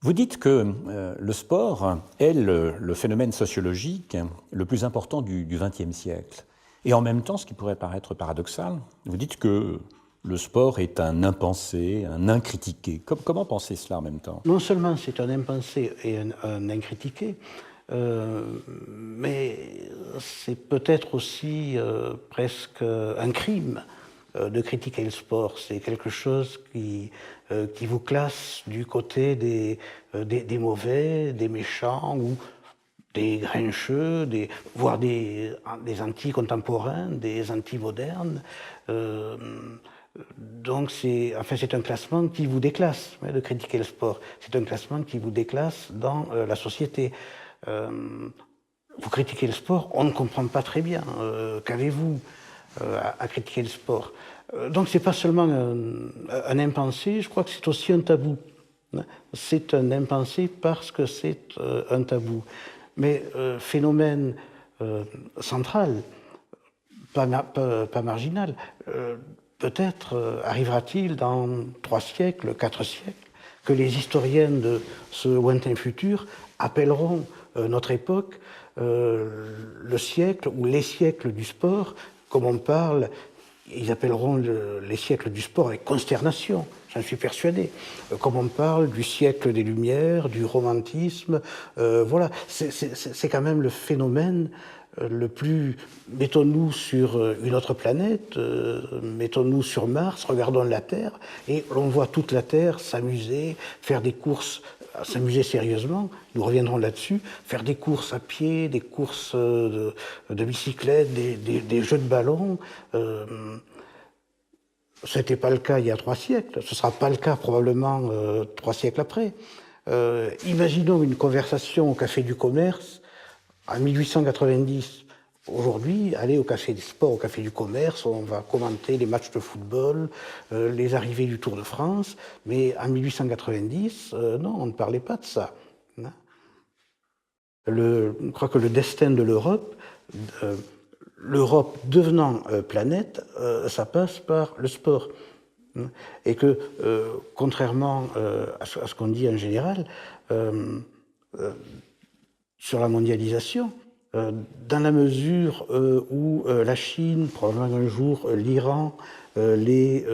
Vous dites que le sport est le phénomène sociologique le plus important du XXe siècle. Et en même temps, ce qui pourrait paraître paradoxal, vous dites que le sport est un impensé, un incritiqué. Comment penser cela en même temps? Non seulement c'est un impensé et un incritiqué, mais c'est peut-être aussi presque un crime de critiquer le sport. C'est quelque chose qui vous classe du côté des mauvais, des méchants ou des grincheux, voire des anti-contemporains, des anti-modernes. Donc c'est un classement qui vous déclasse, de critiquer le sport. C'est un classement qui vous déclasse dans la société. Vous critiquez le sport, on ne comprend pas très bien. Qu'avez-vous à critiquer le sport? Donc c'est pas seulement un impensé, je crois que c'est aussi un tabou. C'est un impensé parce que c'est un tabou. Mais phénomène central, pas marginal, peut-être arrivera-t-il dans 3 siècles, 4 siècles, que les historiens de ce lointain futur appelleront notre époque le siècle ou les siècles du sport, comme on parle, ils appelleront les siècles du sport avec consternation, j'en suis persuadé. Comme on parle du siècle des Lumières, du romantisme, voilà, c'est quand même le phénomène le plus... Mettons-nous sur une autre planète, mettons-nous sur Mars, regardons la Terre, et on voit toute la Terre s'amuser, faire des courses, s'amuser sérieusement, nous reviendrons là-dessus, faire des courses à pied, des courses de bicyclette, des jeux de ballon. Ce n'était pas le cas il y a 3 siècles, ce ne sera pas le cas probablement 3 siècles après. Imaginons une conversation au Café du Commerce en 1890. Aujourd'hui, aller au Café des Sports, au Café du Commerce, on va commenter les matchs de football, les arrivées du Tour de France, mais en 1890, non, on ne parlait pas de ça. Je crois que le destin de l'Europe, l'Europe devenant planète, ça passe par le sport. Et que, contrairement à ce qu'on dit en général, sur la mondialisation, dans la mesure où la Chine, probablement un jour l'Iran, les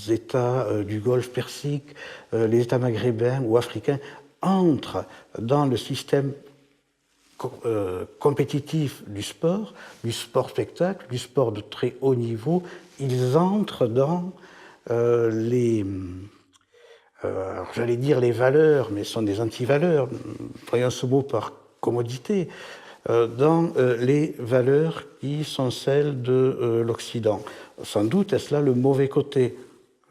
États du Golfe Persique, les États maghrébins ou africains entrent dans le système compétitif du sport spectacle, du sport de très haut niveau, ils entrent dans j'allais dire les valeurs, mais ce sont des anti-valeurs, voyons ce mot par commodité, dans les valeurs qui sont celles de l'Occident. Sans doute est-ce là le mauvais côté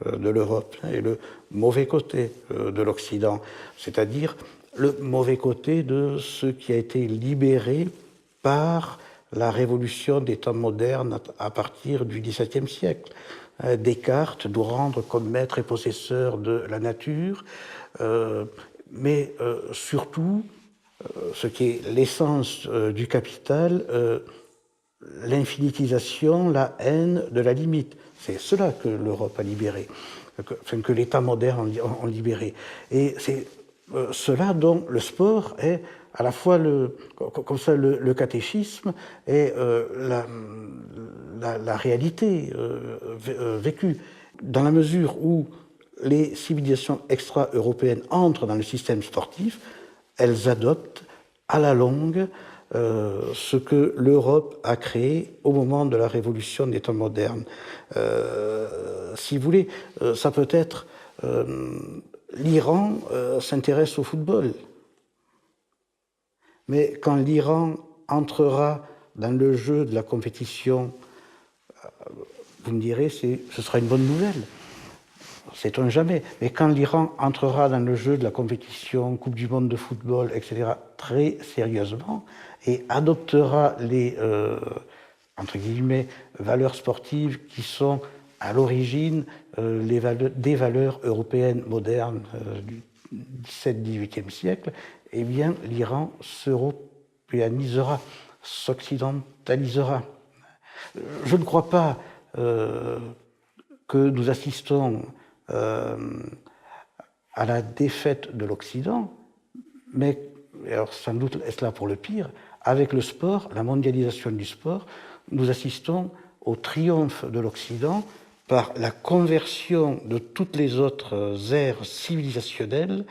de l'Europe et le mauvais côté de l'Occident, c'est-à-dire le mauvais côté de ce qui a été libéré par la révolution des temps modernes à partir du XVIIe siècle. Descartes doit rendre comme maître et possesseur de la nature, mais surtout, ce qui est l'essence du capital, l'infinitisation, la haine de la limite. C'est cela que l'Europe a libéré, que l'État moderne a libéré. Et c'est cela dont le sport est à la fois comme ça le catéchisme et la réalité vécue. Dans la mesure où les civilisations extra-européennes entrent dans le système sportif, elles adoptent à la longue ce que l'Europe a créé au moment de la révolution des temps modernes. Si vous voulez, ça peut être... l'Iran s'intéresse au football. Mais quand l'Iran entrera dans le jeu de la compétition, vous me direz, ce sera une bonne nouvelle. Sait-on jamais. Mais quand l'Iran entrera dans le jeu de la compétition, Coupe du monde de football, etc., très sérieusement, et adoptera les, entre guillemets, valeurs sportives qui sont à l'origine des valeurs européennes modernes du XVIIe siècle, eh bien, l'Iran s'européanisera, s'occidentalisera. Je ne crois pas que nous assistons à à la défaite de l'Occident, mais, alors sans doute est-ce là pour le pire, avec le sport, la mondialisation du sport, nous assistons au triomphe de l'Occident par la conversion de toutes les autres aires civilisationnelles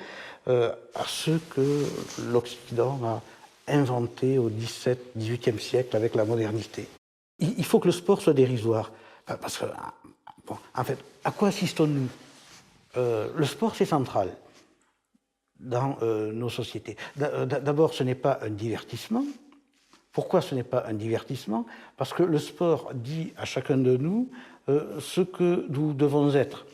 à ce que l'Occident a inventé au XVIIe, XVIIIe siècle avec la modernité. Il faut que le sport soit dérisoire. Parce que, bon, en fait, à quoi assistons-nous? Le sport, c'est central dans nos sociétés. D'abord, ce n'est pas un divertissement. Pourquoi ce n'est pas un divertissement? Parce que le sport dit à chacun de nous ce que nous devons être.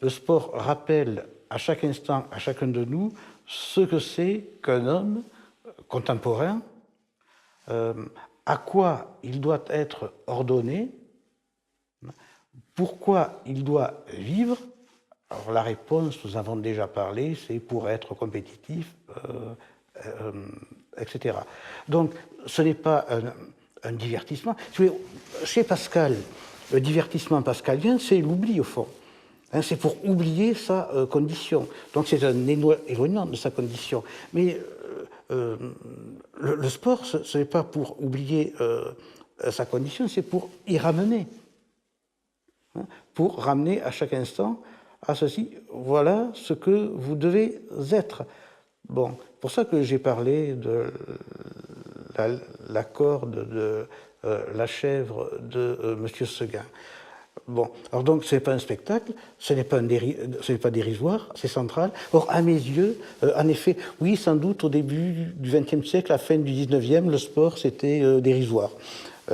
Le sport rappelle à chaque instant, à chacun de nous, ce que c'est qu'un homme contemporain, à quoi il doit être ordonné, pourquoi il doit vivre. Alors la réponse, nous avons déjà parlé, c'est pour être compétitif, etc. Donc ce n'est pas un divertissement. Chez Pascal, le divertissement pascalien, c'est l'oubli au fond. Hein, c'est pour oublier sa condition. Donc c'est un éloignement de sa condition. Mais le sport, ce n'est pas pour oublier sa condition, c'est pour y ramener. Hein, pour ramener à chaque instant à ceci, voilà ce que vous devez être. Bon, pour ça que j'ai parlé de la corde de la chèvre de M. Seguin. Bon, alors donc ce n'est pas un spectacle, ce n'est pas dérisoire, c'est central. Or, à mes yeux, en effet, oui, sans doute au début du XXe siècle, à la fin du XIXe, le sport c'était dérisoire.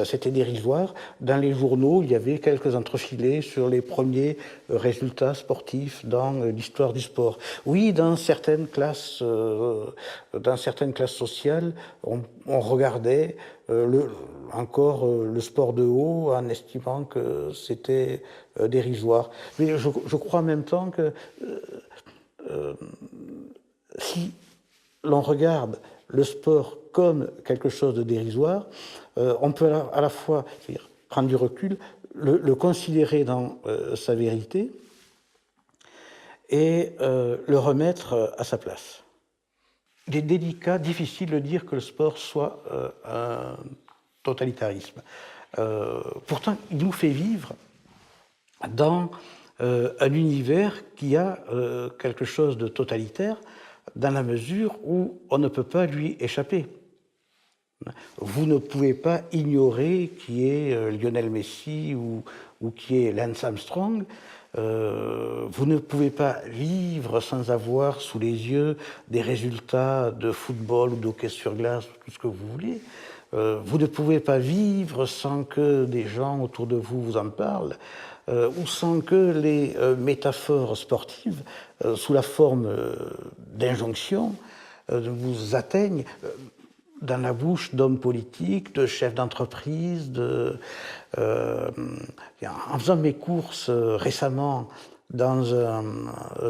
C'était dérisoire. Dans les journaux, il y avait quelques entrefilés sur les premiers résultats sportifs dans l'histoire du sport. Oui, dans certaines classes sociales, on regardait encore le sport de haut en estimant que c'était dérisoire. Mais je crois en même temps que si l'on regarde le sport comme quelque chose de dérisoire, on peut à la fois prendre du recul, le considérer dans sa vérité et le remettre à sa place. Il est délicat, difficile de dire que le sport soit un totalitarisme. Pourtant, il nous fait vivre dans un univers qui a quelque chose de totalitaire dans la mesure où on ne peut pas lui échapper. Vous ne pouvez pas ignorer qui est Lionel Messi ou qui est Lance Armstrong. Vous ne pouvez pas vivre sans avoir sous les yeux des résultats de football ou d'hockey sur glace, tout ce que vous voulez. Vous ne pouvez pas vivre sans que des gens autour de vous vous en parlent, ou sans que les métaphores sportives, sous la forme d'injonctions, vous atteignent dans la bouche d'hommes politiques, de chefs d'entreprise, en faisant mes courses récemment dans un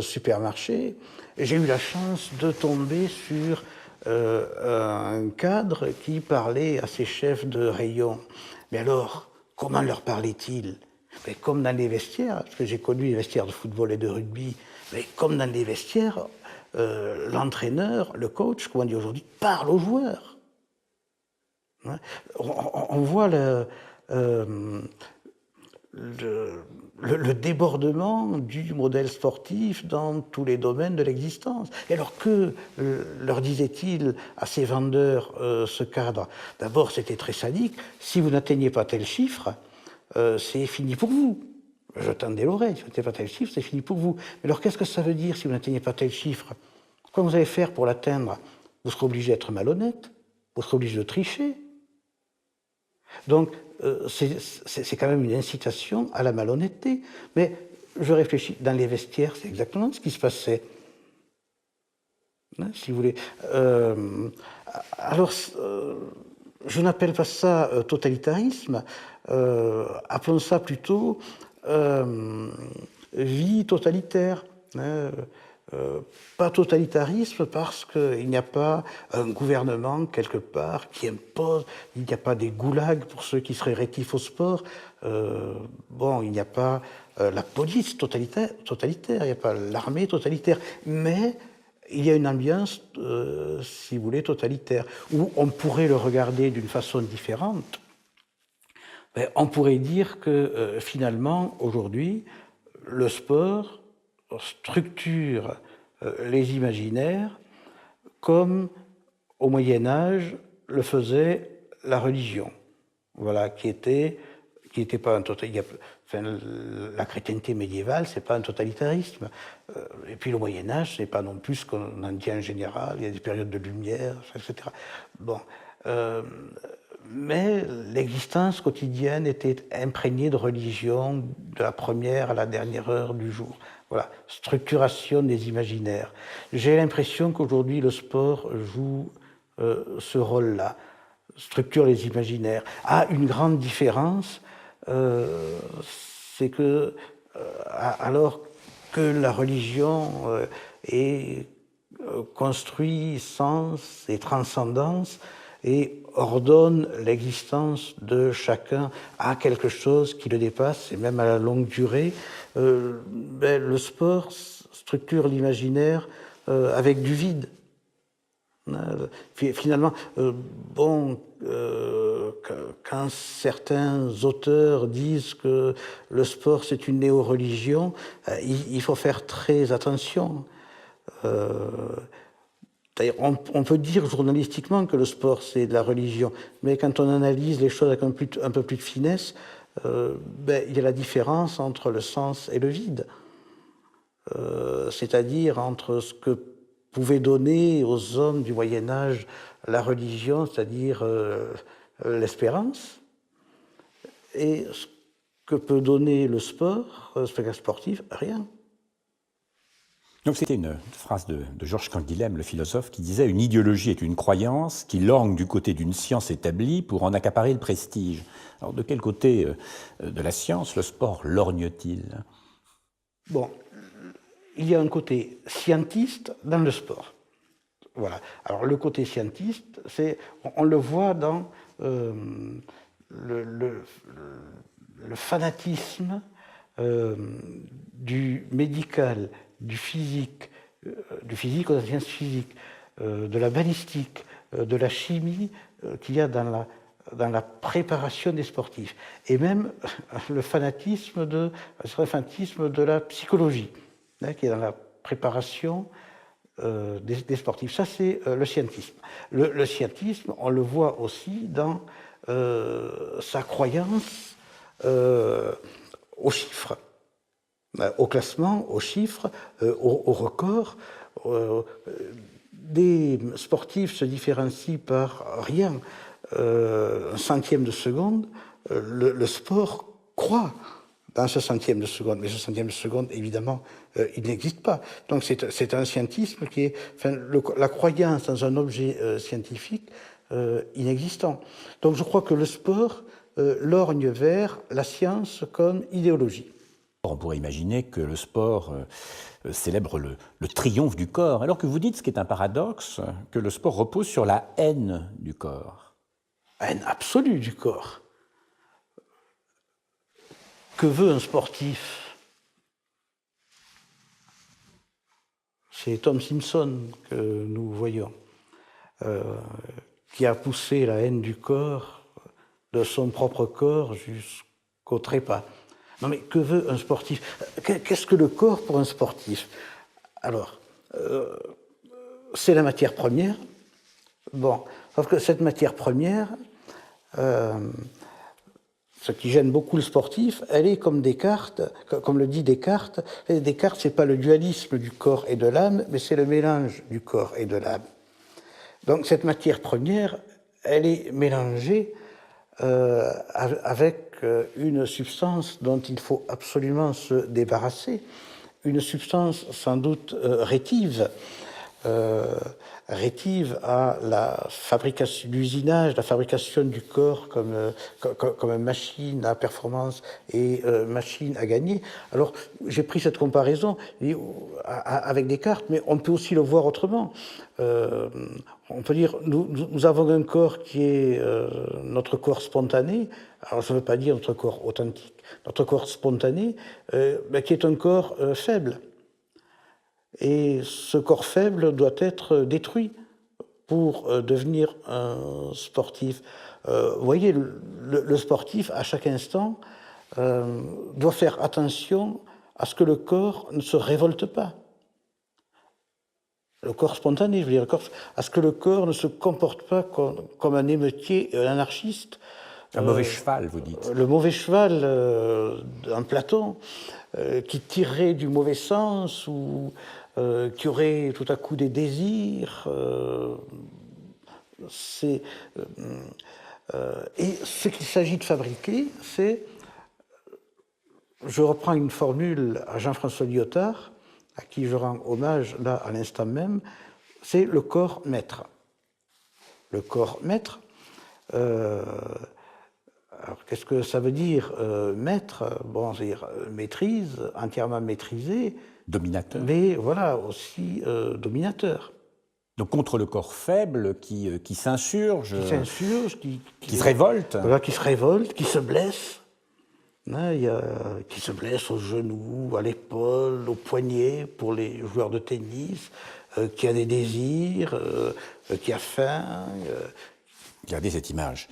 supermarché, j'ai eu la chance de tomber sur un cadre qui parlait à ses chefs de rayon. Mais alors, comment leur parlait-il? Mais comme dans les vestiaires, parce que j'ai connu les vestiaires de football et de rugby, mais comme dans les vestiaires, l'entraîneur, le coach, comme on dit aujourd'hui, parle aux joueurs. On voit le débordement du modèle sportif dans tous les domaines de l'existence. Et alors que leur disait-il à ces vendeurs ce cadre? D'abord, c'était très sadique. Si vous n'atteignez pas tel chiffre, c'est fini pour vous. Je tendais l'oreille. Si vous n'atteignez pas tel chiffre, c'est fini pour vous. Mais alors, qu'est-ce que ça veut dire si vous n'atteignez pas tel chiffre? Comment vous allez faire pour l'atteindre? Vous serez obligé d'être malhonnête. Vous serez obligé de tricher. Donc, c'est quand même une incitation à la malhonnêteté. Mais je réfléchis, dans les vestiaires, c'est exactement ce qui se passait. Hein, si vous voulez. Alors, je n'appelle pas ça totalitarisme, appelons ça plutôt vie totalitaire. Hein, pas totalitarisme parce qu'il n'y a pas un gouvernement quelque part qui impose, il n'y a pas des goulags pour ceux qui seraient rétifs au sport, bon, il n'y a pas la police totalitaire, il n'y a pas l'armée totalitaire, mais il y a une ambiance, si vous voulez, totalitaire, où on pourrait le regarder d'une façon différente. Mais on pourrait dire que finalement, aujourd'hui, le sport structure les imaginaires comme au Moyen Âge le faisait la religion, voilà, qui était pas un enfin, la chrétienté médiévale, c'est pas un totalitarisme. Et puis le Moyen Âge, c'est pas non plus ce qu'on en dit en général. Il y a des périodes de lumière, etc. Bon, mais l'existence quotidienne était imprégnée de religion de la première à la dernière heure du jour. Voilà, structuration des imaginaires. J'ai l'impression qu'aujourd'hui le sport joue ce rôle-là, structure les imaginaires. Ah, une grande différence, c'est que alors que la religion est construit sens et transcendance et ordonne l'existence de chacun à quelque chose qui le dépasse, et même à la longue durée, le sport structure l'imaginaire avec du vide. Finalement, quand certains auteurs disent que le sport c'est une néo-religion, il faut faire très attention. D'ailleurs, on peut dire journalistiquement que le sport c'est de la religion, mais quand on analyse les choses avec un peu plus de finesse, il y a la différence entre le sens et le vide. C'est-à-dire entre ce que pouvait donner aux hommes du Moyen-Âge la religion, c'est-à-dire l'espérance, et ce que peut donner le sport, le spectacle sportif, rien. Donc c'était une phrase de Georges Canguilhem, le philosophe, qui disait « Une idéologie est une croyance qui lorgne du côté d'une science établie pour en accaparer le prestige ». Alors de quel côté de la science le sport lorgne-t-il ? Bon, il y a un côté scientiste dans le sport. Voilà. Alors le côté scientiste, on le voit dans le fanatisme du médical, du physique aux sciences physiques, de la balistique, de la chimie qu'il y a dans la préparation des sportifs, et même le fanatisme de la psychologie, qui est dans la préparation des sportifs. Ça, c'est le scientisme. Le scientisme, on le voit aussi dans sa croyance aux chiffres, au classement, aux chiffres, au record. Des sportifs se différencient par rien. Un centième de seconde, le sport croit dans ce centième de seconde, mais ce centième de seconde, évidemment, il n'existe pas. Donc c'est un scientisme qui est, enfin, la croyance dans un objet scientifique inexistant. Donc je crois que le sport lorgne vers la science comme idéologie. On pourrait imaginer que le sport célèbre le triomphe du corps, alors que vous dites, ce qui est un paradoxe, que le sport repose sur la haine du corps. Haine absolue du corps. Que veut un sportif ? C'est Tom Simpson que nous voyons, qui a poussé la haine du corps, de son propre corps jusqu'au trépas. Non mais que veut un sportif ? Qu'est-ce que le corps pour un sportif ? Alors, c'est la matière première. Bon, sauf que cette matière première, ce qui gêne beaucoup le sportif, elle est comme Descartes, comme le dit Descartes. Descartes, c'est pas le dualisme du corps et de l'âme, mais c'est le mélange du corps et de l'âme. Donc cette matière première, elle est mélangée avec une substance dont il faut absolument se débarrasser, une substance sans doute rétive, rétive à la fabrication, l'usinage, la fabrication du corps comme une machine à performance et machine à gagner. Alors, j'ai pris cette comparaison avec Descartes, mais on peut aussi le voir autrement. On peut dire, nous avons un corps qui est notre corps spontané. Alors, ça ne veut pas dire notre corps authentique. Notre corps spontané, qui est un corps faible. Et ce corps faible doit être détruit pour devenir un sportif. Vous voyez, le sportif, à chaque instant, doit faire attention à ce que le corps ne se révolte pas. Le corps spontané, je veux dire, à ce que le corps ne se comporte pas comme un émeutier, un anarchiste. Un mauvais cheval, vous dites. Le mauvais cheval d'un Platon, qui tirerait du mauvais sens ou qui aurait tout à coup des désirs. Et ce qu'il s'agit de fabriquer, c'est, je reprends une formule à Jean-François Lyotard, à qui je rends hommage là à l'instant même, c'est le corps maître. Le corps maître, alors qu'est-ce que ça veut dire maître? Bon, c'est-à-dire maîtrise, entièrement maîtrisé. Dominateur. Mais voilà, aussi dominateur. Donc contre le corps faible qui s'insurge, qui se révolte. Voilà, qui se révolte, qui se blesse. Qui se blesse au genou, à l'épaule, au poignet pour les joueurs de tennis, qui a des désirs, qui a faim. Regardez cette image.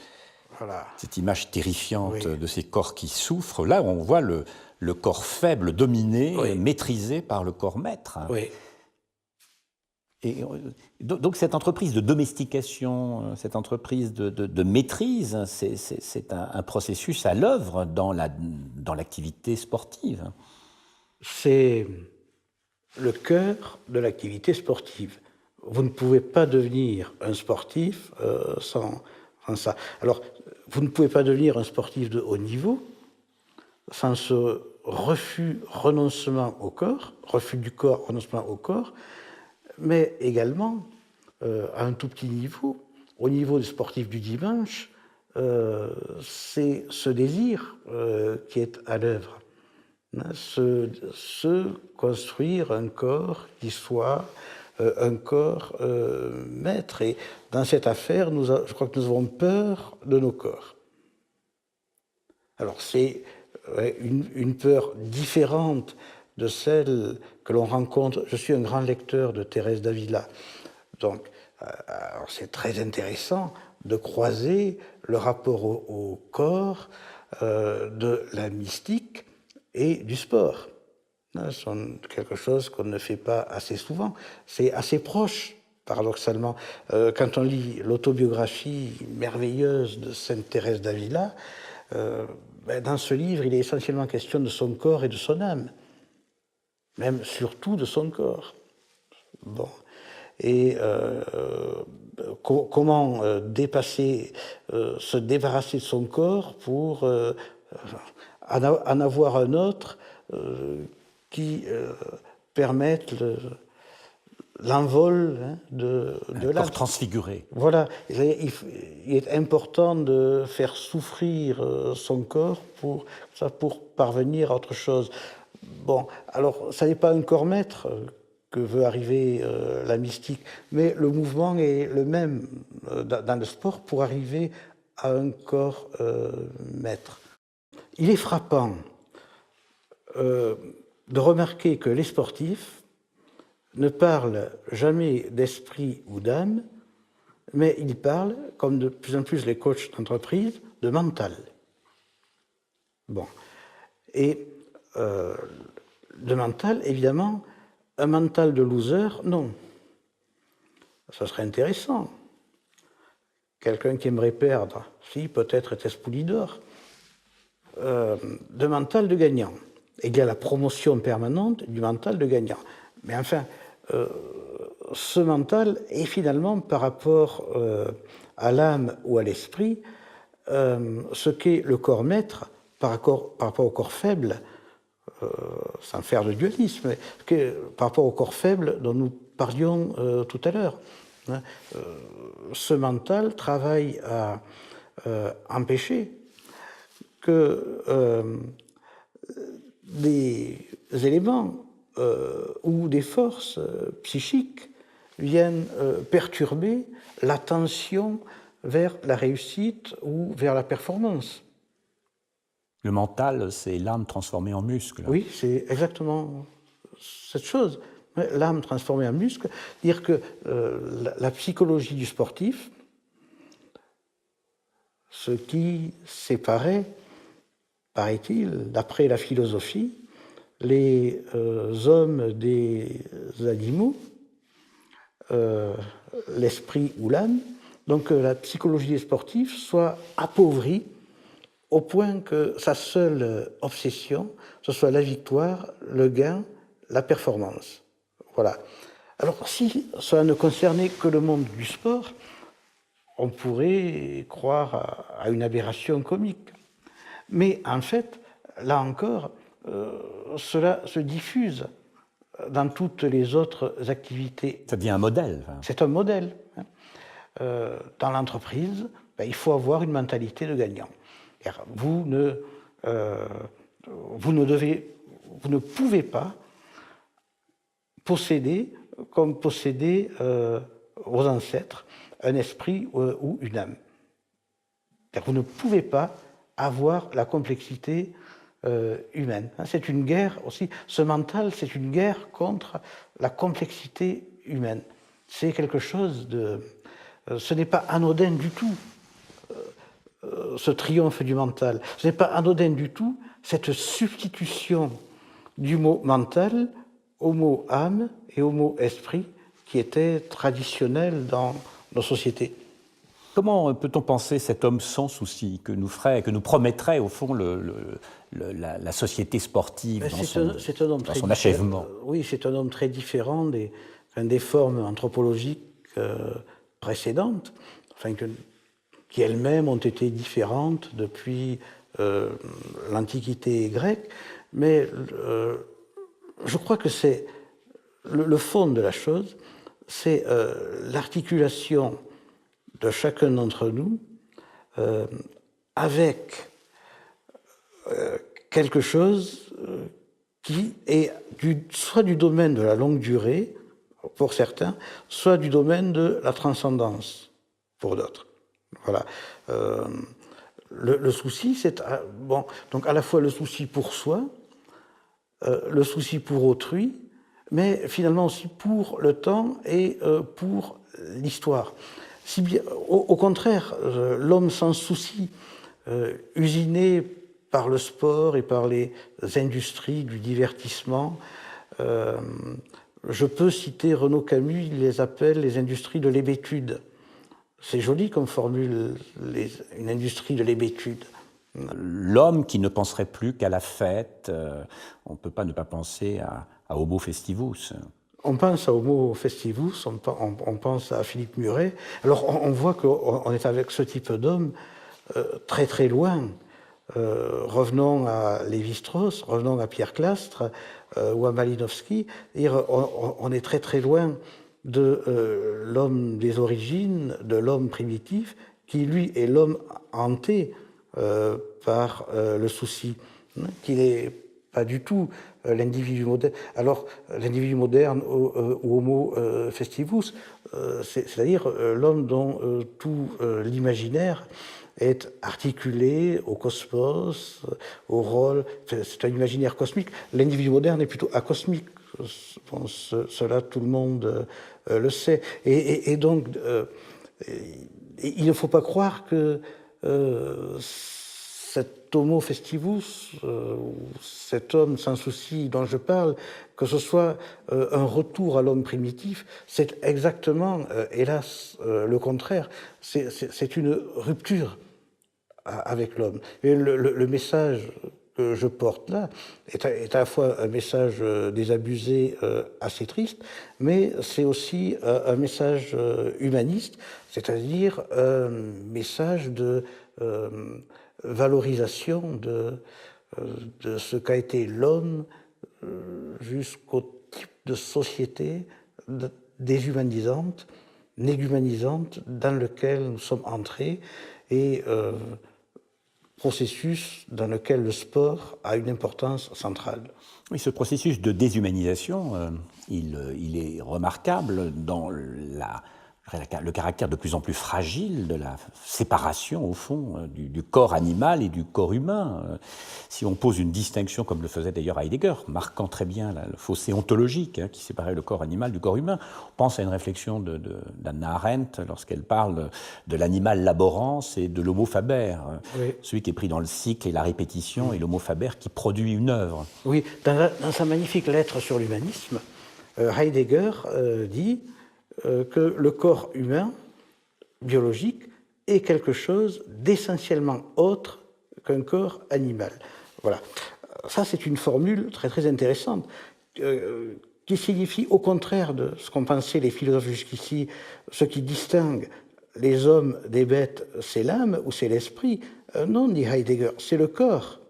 Voilà. Cette image terrifiante de ces corps qui souffrent. Là, on voit le corps faible dominé, maîtrisé par le corps maître. Oui. Et donc cette entreprise de domestication, cette entreprise de maîtrise, c'est un processus à l'œuvre dans l'activité sportive. C'est le cœur de l'activité sportive. Vous ne pouvez pas devenir un sportif sans ça. Alors, vous ne pouvez pas devenir un sportif de haut niveau sans ce renoncement au corps, refus du corps, renoncement au corps, mais également, à un tout petit niveau, au niveau des sportifs du dimanche, c'est ce désir qui est à l'œuvre. Se construire un corps qui soit un corps maître. Et dans cette affaire, je crois que nous avons peur de nos corps. Alors c'est une peur différente de celle que l'on rencontre. Je suis un grand lecteur de Thérèse d'Avila, donc c'est très intéressant de croiser le rapport au corps de la mystique et du sport. C'est quelque chose qu'on ne fait pas assez souvent. C'est assez proche, paradoxalement. Quand on lit l'autobiographie merveilleuse de Sainte Thérèse d'Avila, dans ce livre, il est essentiellement question de son corps et de son âme. Même surtout de son corps. Bon. Et comment se débarrasser de son corps pour en avoir un autre qui permette l'envol de l'âme. Corps transfiguré. Voilà. Il est important de faire souffrir son corps pour parvenir à autre chose. Bon, alors, ça n'est pas un corps maître que veut arriver la mystique, mais le mouvement est le même dans le sport pour arriver à un corps maître. Il est frappant de remarquer que les sportifs ne parlent jamais d'esprit ou d'âme, mais ils parlent, comme de plus en plus les coachs d'entreprise, de mental. Bon. Et de mental, évidemment, un mental de loser, non. Ça serait intéressant. Quelqu'un qui aimerait perdre, si, peut-être était-ce Poulidor. De mental de gagnant. Et il y a la promotion permanente du mental de gagnant. Mais enfin, ce mental est finalement, par rapport à l'âme ou à l'esprit, ce qu'est le corps maître par rapport au corps faible, sans faire de dualisme, par rapport au corps faible dont nous parlions tout à l'heure. hein. Ce mental travaille à empêcher que des éléments ou des forces psychiques viennent perturber l'attention vers la réussite ou vers la performance. Le mental, c'est l'âme transformée en muscle. Oui, c'est exactement cette chose. L'âme transformée en muscle, dire que la psychologie du sportif, ce qui séparait, paraît-il, d'après la philosophie, les hommes des animaux, l'esprit ou l'âme, donc que la psychologie des sportifs soit appauvrie au point que sa seule obsession, ce soit la victoire, le gain, la performance. Voilà. Alors, si cela ne concernait que le monde du sport, on pourrait croire à une aberration comique. Mais en fait, là encore, cela se diffuse dans toutes les autres activités. Ça devient un modèle. C'est un modèle. Dans l'entreprise, il faut avoir une mentalité de gagnant. Vous ne pouvez pas posséder, comme possédaient vos ancêtres, un esprit ou une âme. Vous ne pouvez pas avoir la complexité humaine. C'est une guerre aussi. Ce mental, c'est une guerre contre la complexité humaine. C'est quelque chose de... ce n'est pas anodin du tout, ce triomphe du mental. Ce n'est pas anodin du tout, cette substitution du mot mental au mot âme et au mot esprit qui était traditionnel dans nos sociétés. Comment peut-on penser cet homme sans souci que nous promettrait au fond la société sportive dans son achèvement? Oui, c'est un homme très différent des formes anthropologiques précédentes, qui elles-mêmes ont été différentes depuis l'Antiquité grecque, mais je crois que c'est le fond de la chose, c'est l'articulation de chacun d'entre nous avec quelque chose qui est soit du domaine de la longue durée, pour certains, soit du domaine de la transcendance, pour d'autres. Voilà. Le souci, c'est donc à la fois le souci pour soi, le souci pour autrui, mais finalement aussi pour le temps et pour l'histoire. Si bien, au contraire, l'homme sans souci, usiné par le sport et par les industries du divertissement, je peux citer Renaud Camus, il les appelle les industries de l'hébétude. C'est joli comme formule, une industrie de l'hébétude. L'homme qui ne penserait plus qu'à la fête, on ne peut pas ne pas penser à Homo Festivus. On pense à Homo Festivus, on pense à Philippe Muret. Alors on voit qu'on est avec ce type d'homme très très loin. Revenons à Lévi-Strauss, revenons à Pierre Clastres ou à Malinowski. On est très très loin de l'homme des origines, de l'homme primitif, qui lui est l'homme hanté par le souci, qui n'est pas du tout l'individu moderne. Alors, l'individu moderne ou Homo Festivus, c'est-à-dire l'homme dont tout l'imaginaire est articulé au cosmos, au rôle. C'est un imaginaire cosmique. L'individu moderne est plutôt acosmique. Bon, cela, tout le monde le sait. Et donc, il ne faut pas croire que cet Homo Festivus, cet homme sans souci dont je parle, que ce soit un retour à l'homme primitif, c'est exactement, hélas, le contraire. C'est une rupture avec l'homme. Et le message que je porte là est à la fois un message désabusé, assez triste, mais c'est aussi un message humaniste, c'est-à-dire un message de valorisation de ce qu'a été l'homme jusqu'au type de société déshumanisante, négumanisante dans lequel nous sommes entrés et processus dans lequel le sport a une importance centrale. Oui, ce processus de déshumanisation, il est remarquable dans le caractère de plus en plus fragile de la séparation, au fond, du corps animal et du corps humain. Si on pose une distinction, comme le faisait d'ailleurs Heidegger, marquant très bien le fossé ontologique qui séparait le corps animal du corps humain, on pense à une réflexion d'Hannah Arendt lorsqu'elle parle de l'animal laborans et de l'homo faber, oui. Celui qui est pris dans le cycle et la répétition, et l'homo faber qui produit une œuvre. Oui, dans sa magnifique lettre sur l'humanisme, Heidegger dit que le corps humain, biologique, est quelque chose d'essentiellement autre qu'un corps animal. Voilà. Ça, c'est une formule très, très intéressante, qui signifie, au contraire de ce qu'ont pensé les philosophes jusqu'ici, ce qui distingue les hommes des bêtes, c'est l'âme ou c'est l'esprit. Non, dit Heidegger, c'est le corps.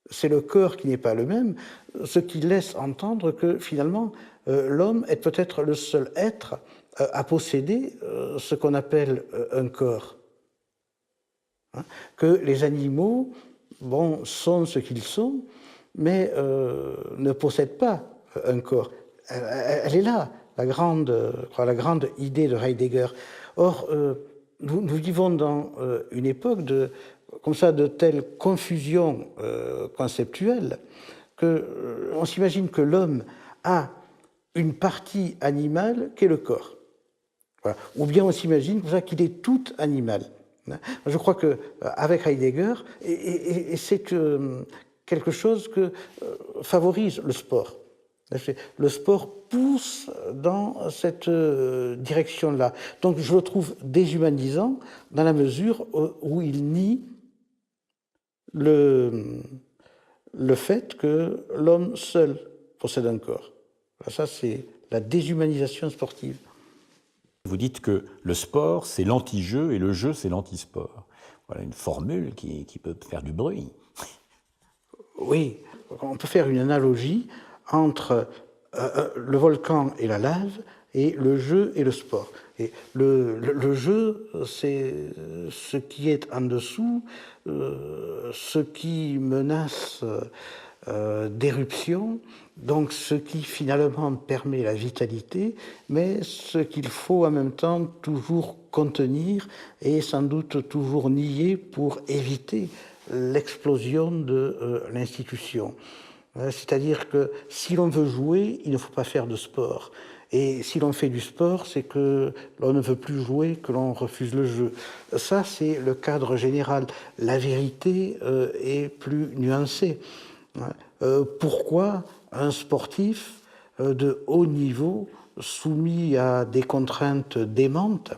C'est le corps qui n'est pas le même, ce qui laisse entendre que, finalement, l'homme est peut-être le seul être à posséder ce qu'on appelle un corps. Hein, que les animaux, bon, sont ce qu'ils sont, mais ne possèdent pas un corps. Elle est là, la grande idée de Heidegger. Or, nous vivons dans une époque comme ça, de telle confusion conceptuelle qu'on s'imagine que l'homme a une partie animale qu'est le corps. Voilà. Ou bien on s'imagine qu'il est tout animal. Je crois qu'avec Heidegger, et c'est quelque chose que favorise le sport. Le sport pousse dans cette direction-là. Donc je le trouve déshumanisant dans la mesure où il nie le fait que l'homme seul possède un corps. Ça, c'est la déshumanisation sportive. Vous dites que le sport, c'est l'anti-jeu et le jeu, c'est l'anti-sport. Voilà une formule qui peut faire du bruit. Oui, on peut faire une analogie entre le volcan et la lave et le jeu et le sport. Et le jeu, c'est ce qui est en dessous, ce qui menace d'éruption, donc ce qui finalement permet la vitalité, mais ce qu'il faut en même temps toujours contenir et sans doute toujours nier pour éviter l'explosion de l'institution. C'est-à-dire que si l'on veut jouer, il ne faut pas faire de sport. Et si l'on fait du sport, c'est que l'on ne veut plus jouer, que l'on refuse le jeu. Ça, c'est le cadre général. La vérité est plus nuancée. Pourquoi un sportif de haut niveau, soumis à des contraintes démentes,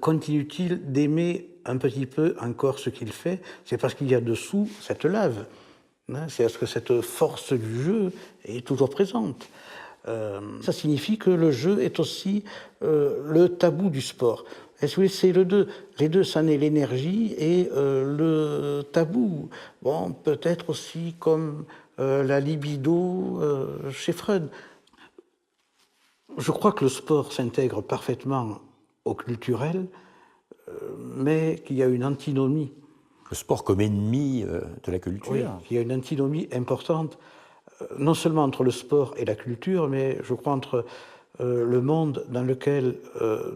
continue-t-il d'aimer un petit peu encore ce qu'il fait? C'est parce qu'il y a dessous cette lave. C'est parce que cette force du jeu est toujours présente. Ça signifie que le jeu est aussi le tabou du sport. C'est les deux, ça n'est l'énergie et le tabou. Bon, peut-être aussi comme la libido chez Freud. Je crois que le sport s'intègre parfaitement au culturel, mais qu'il y a une antinomie. Le sport comme ennemi de la culture. Oui, il y a une antinomie importante, non seulement entre le sport et la culture, mais je crois entre le monde dans lequel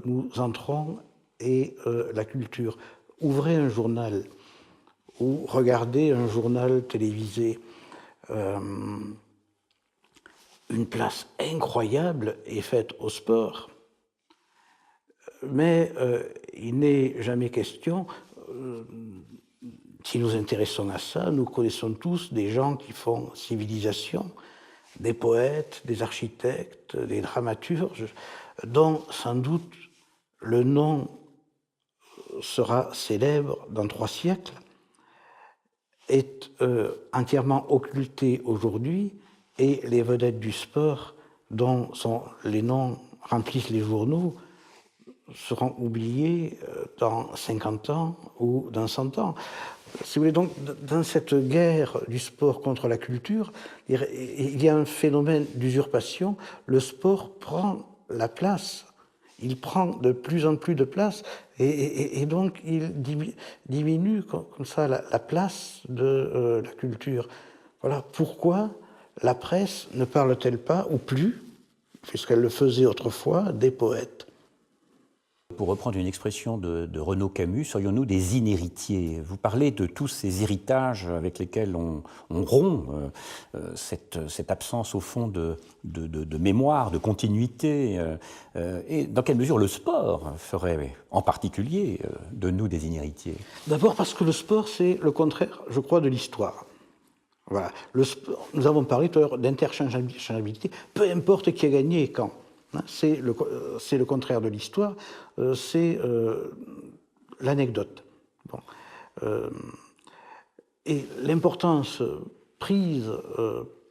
nous entrons et la culture. Ouvrez un journal ou regardez un journal télévisé. Une place incroyable est faite au sport, mais il n'est jamais question, si nous intéressons à ça, nous connaissons tous des gens qui font civilisation, des poètes, des architectes, des dramaturges, dont sans doute le nom sera célèbre dans 3 siècles, est entièrement occulté aujourd'hui, et les vedettes du sport, dont les noms remplissent les journaux, seront oubliés dans 50 ans ou dans 100 ans. Si vous voulez, donc, dans cette guerre du sport contre la culture, il y a un phénomène d'usurpation. Le sport prend la place il prend de plus en plus de place et donc il diminue comme ça la place de la culture. Voilà pourquoi la presse ne parle-t-elle pas, ou plus, puisqu'elle le faisait autrefois, des poètes. Pour reprendre une expression de Renaud Camus, serions-nous des inhéritiers? Vous parlez de tous ces héritages avec lesquels on rompt cette absence au fond de mémoire, de continuité. Et dans quelle mesure le sport ferait en particulier de nous des inhéritiers? D'abord parce que le sport, c'est le contraire, je crois, de l'histoire. Voilà. Nous avons parlé tout à l'heure d'interchangeabilité, peu importe qui a gagné et quand. C'est le contraire de l'histoire, c'est l'anecdote. Bon. Et l'importance prise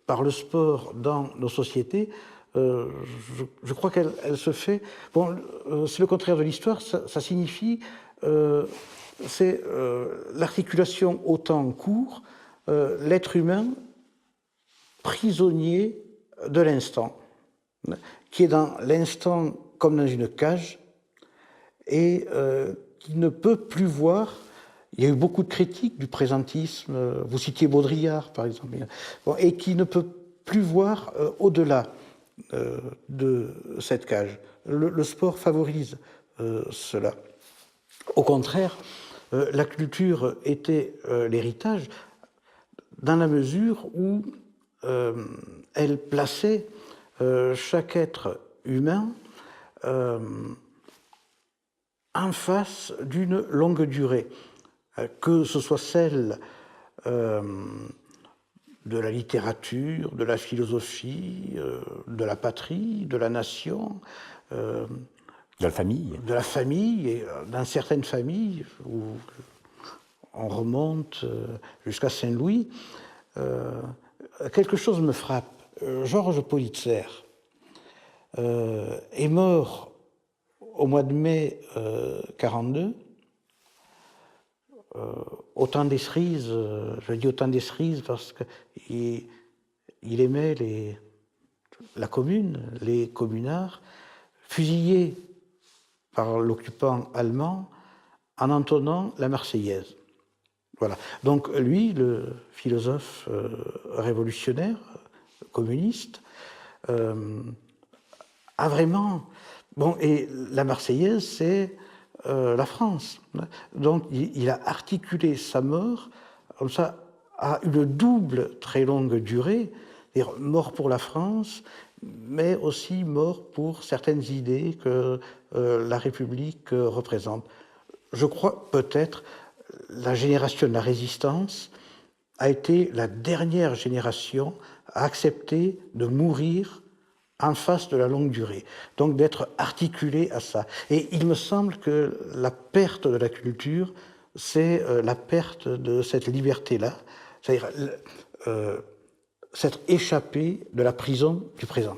par le sport dans nos sociétés, je crois qu'elle se fait... Bon, c'est le contraire de l'histoire, ça signifie... c'est l'articulation au temps court, l'être humain prisonnier de l'instant, qui est dans l'instant comme dans une cage et qui ne peut plus voir. Il y a eu beaucoup de critiques du présentisme, vous citiez Baudrillard par exemple, et qui ne peut plus voir au-delà de cette cage. Le sport favorise cela. Au contraire, la culture était l'héritage dans la mesure où elle plaçait chaque être humain en face d'une longue durée, que ce soit celle de la littérature, de la philosophie, de la patrie, de la nation, de la famille. De la famille, et dans certaines familles où on remonte jusqu'à Saint-Louis, quelque chose me frappe. Georges Politzer est mort au mois de mai 1942, au temps des cerises. Je dis au temps des cerises parce qu'il aimait la commune, les communards, fusillés par l'occupant allemand en entonnant la Marseillaise. Voilà. Donc lui, le philosophe révolutionnaire, communiste, a vraiment... Bon, et la Marseillaise, c'est la France. Donc il a articulé sa mort comme ça à une double très longue durée, c'est-à-dire mort pour la France, mais aussi mort pour certaines idées que la République représente. Je crois peut-être la génération de la Résistance a été la dernière génération à accepter de mourir en face de la longue durée, donc d'être articulée à ça. Et il me semble que la perte de la culture, c'est la perte de cette liberté-là, c'est-à-dire s'être échappé de la prison du présent.